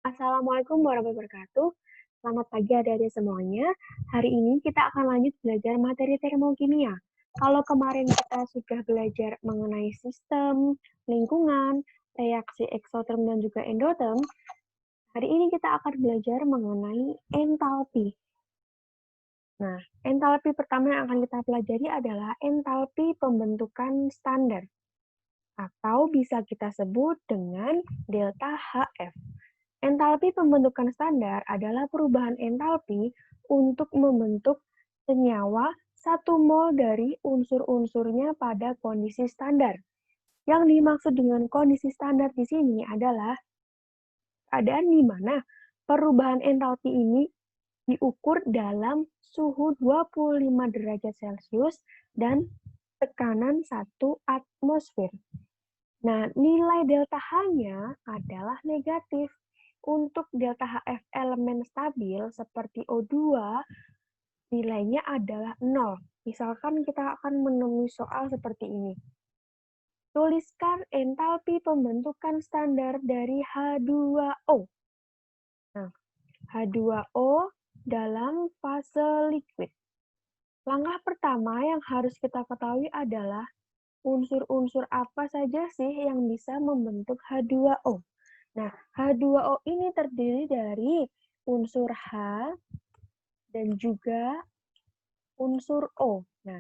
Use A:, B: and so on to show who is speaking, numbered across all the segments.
A: Assalamualaikum warahmatullahi wabarakatuh. Selamat pagi adik-adik semuanya. Hari ini kita akan lanjut belajar materi termokimia. Kalau kemarin kita sudah belajar mengenai sistem, lingkungan, reaksi eksoterm dan juga endoterm, hari ini kita akan belajar mengenai entalpi. Nah, entalpi pertama yang akan kita pelajari adalah entalpi pembentukan standar, atau bisa kita sebut dengan delta HF. Entalpi pembentukan standar adalah perubahan entalpi untuk membentuk senyawa 1 mol dari unsur-unsurnya pada kondisi standar. Yang dimaksud dengan kondisi standar di sini adalah keadaan di mana perubahan entalpi ini diukur dalam suhu 25 derajat Celcius dan tekanan 1 atmosfer. Nah, nilai delta H-nya adalah negatif. Untuk delta HF elemen stabil seperti O2, nilainya adalah 0. Misalkan kita akan menemui soal seperti ini. Tuliskan entalpi pembentukan standar dari H2O. Nah, H2O dalam fase liquid. Langkah pertama yang harus kita ketahui adalah unsur-unsur apa saja sih yang bisa membentuk H2O. Nah, H2O ini terdiri dari unsur H dan juga unsur O. Nah,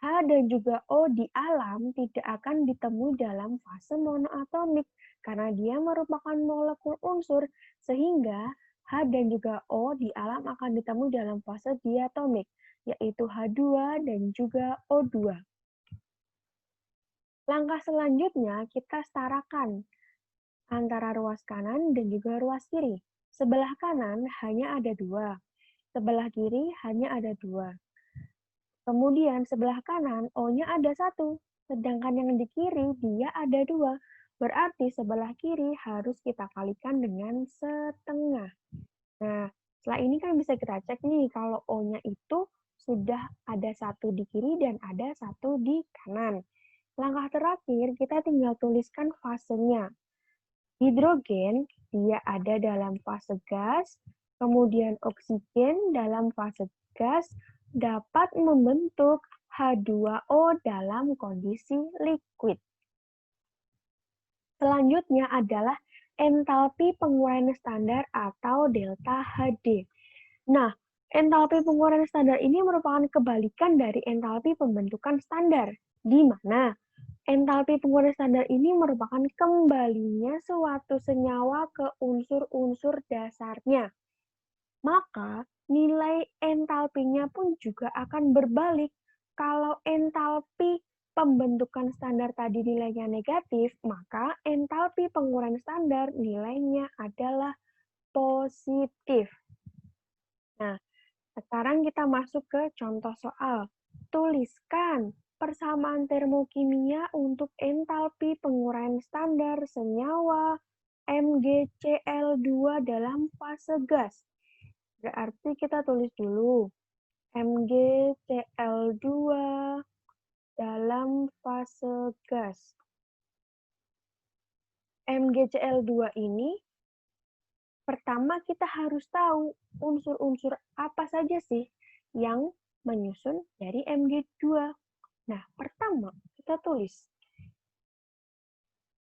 A: H dan juga O di alam tidak akan ditemui dalam fase monoatomik karena dia merupakan molekul unsur, sehingga H dan juga O di alam akan ditemui dalam fase diatomik, yaitu H2 dan juga O2. Langkah selanjutnya kita setarakan antara ruas kanan dan juga ruas kiri. Sebelah kanan hanya ada 2, sebelah kiri hanya ada 2. Kemudian sebelah kanan O-nya ada 1, sedangkan yang di kiri dia ada 2. Berarti sebelah kiri harus kita kalikan dengan setengah. Nah, setelah ini kan bisa kita cek nih kalau O-nya itu sudah ada 1 di kiri dan ada 1 di kanan. Langkah terakhir kita tinggal tuliskan fasenya. Hidrogen, dia ada dalam fase gas, kemudian oksigen dalam fase gas dapat membentuk H2O dalam kondisi liquid. Selanjutnya adalah entalpi penguraian standar atau delta HD. Nah, entalpi penguraian standar ini merupakan kebalikan dari entalpi pembentukan standar, di mana entalpi penguraian standar ini merupakan kembalinya suatu senyawa ke unsur-unsur dasarnya. Maka, nilai entalpinya pun juga akan berbalik. Kalau entalpi pembentukan standar tadi nilainya negatif, maka entalpi penguraian standar nilainya adalah positif. Nah, sekarang kita masuk ke contoh soal. Tuliskan persamaan termokimia untuk entalpi penguraian standar senyawa MgCl2 dalam fase gas. Berarti kita tulis dulu MgCl2 dalam fase gas. MgCl2 ini pertama kita harus tahu unsur-unsur apa saja sih yang menyusun dari Mg2. Nah, pertama kita tulis.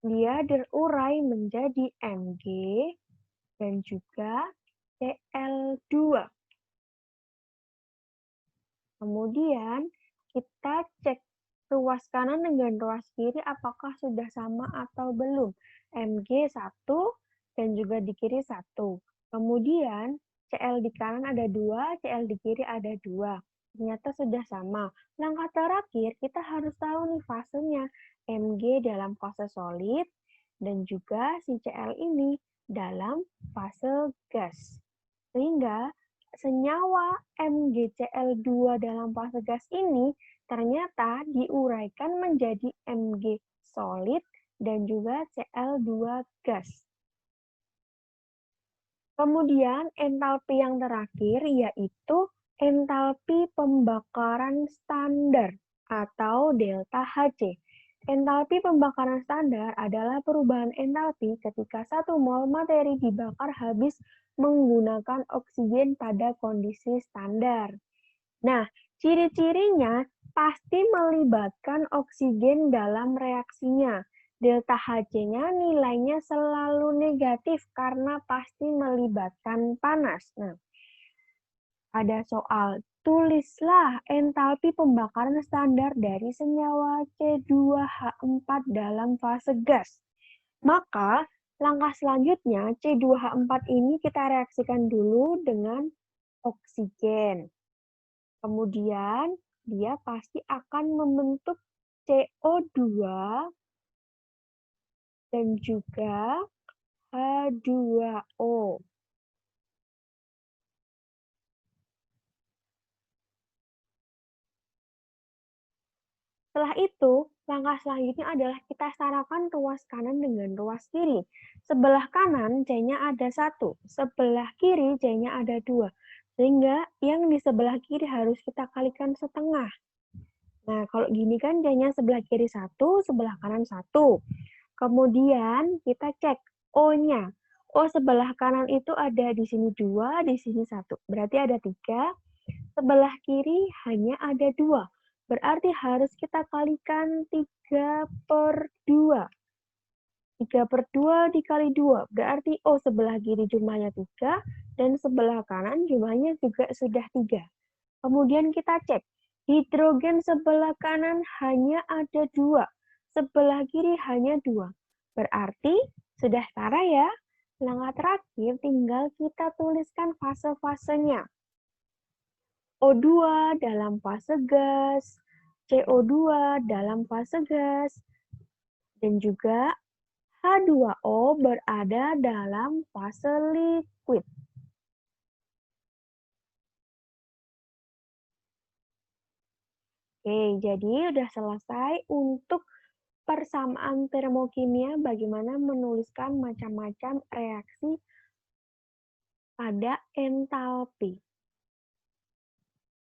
A: Dia terurai menjadi Mg dan juga Cl2. Kemudian kita cek ruas kanan dengan ruas kiri apakah sudah sama atau belum. Mg1 dan juga di kiri 1. Kemudian Cl di kanan ada 2, Cl di kiri ada 2. Ternyata sudah sama. Langkah terakhir kita harus tahu nih fasenya. Mg dalam fase solid dan juga si Cl ini dalam fase gas. Sehingga senyawa MgCl2 dalam fase gas ini ternyata diuraikan menjadi Mg solid dan juga Cl2 gas. Kemudian entalpi yang terakhir yaitu entalpi pembakaran standar atau delta Hc. Entalpi pembakaran standar adalah perubahan entalpi ketika 1 mol materi dibakar habis menggunakan oksigen pada kondisi standar. Nah, ciri-cirinya pasti melibatkan oksigen dalam reaksinya. Delta Hc-nya nilainya selalu negatif karena pasti melibatkan panas. Nah, ada soal, tulislah entalpi pembakaran standar dari senyawa C2H4 dalam fase gas. Maka, langkah selanjutnya C2H4 ini kita reaksikan dulu dengan oksigen. Kemudian, dia pasti akan membentuk CO2 dan juga H2O. Setelah itu, langkah selanjutnya adalah kita samakan ruas kanan dengan ruas kiri. Sebelah kanan C-nya ada 1, sebelah kiri C-nya ada 2. Sehingga yang di sebelah kiri harus kita kalikan setengah. Nah, kalau gini kan C-nya sebelah kiri 1, sebelah kanan 1. Kemudian kita cek O-nya. O sebelah kanan itu ada di sini 2, di sini 1. Berarti ada 3. Sebelah kiri hanya ada 2. Berarti harus kita kalikan 3/2. 3/2 dikali 2. Berarti O sebelah kiri jumlahnya 3, dan sebelah kanan jumlahnya juga sudah 3. Kemudian kita cek. Hidrogen sebelah kanan hanya ada 2. Sebelah kiri hanya 2. Berarti sudah setara ya. Langkah terakhir tinggal kita tuliskan fase-fasenya. O2 dalam fase gas, CO2 dalam fase gas, dan juga H2O berada dalam fase liquid. Oke, jadi udah selesai untuk persamaan termokimia bagaimana menuliskan macam-macam reaksi pada entalpi.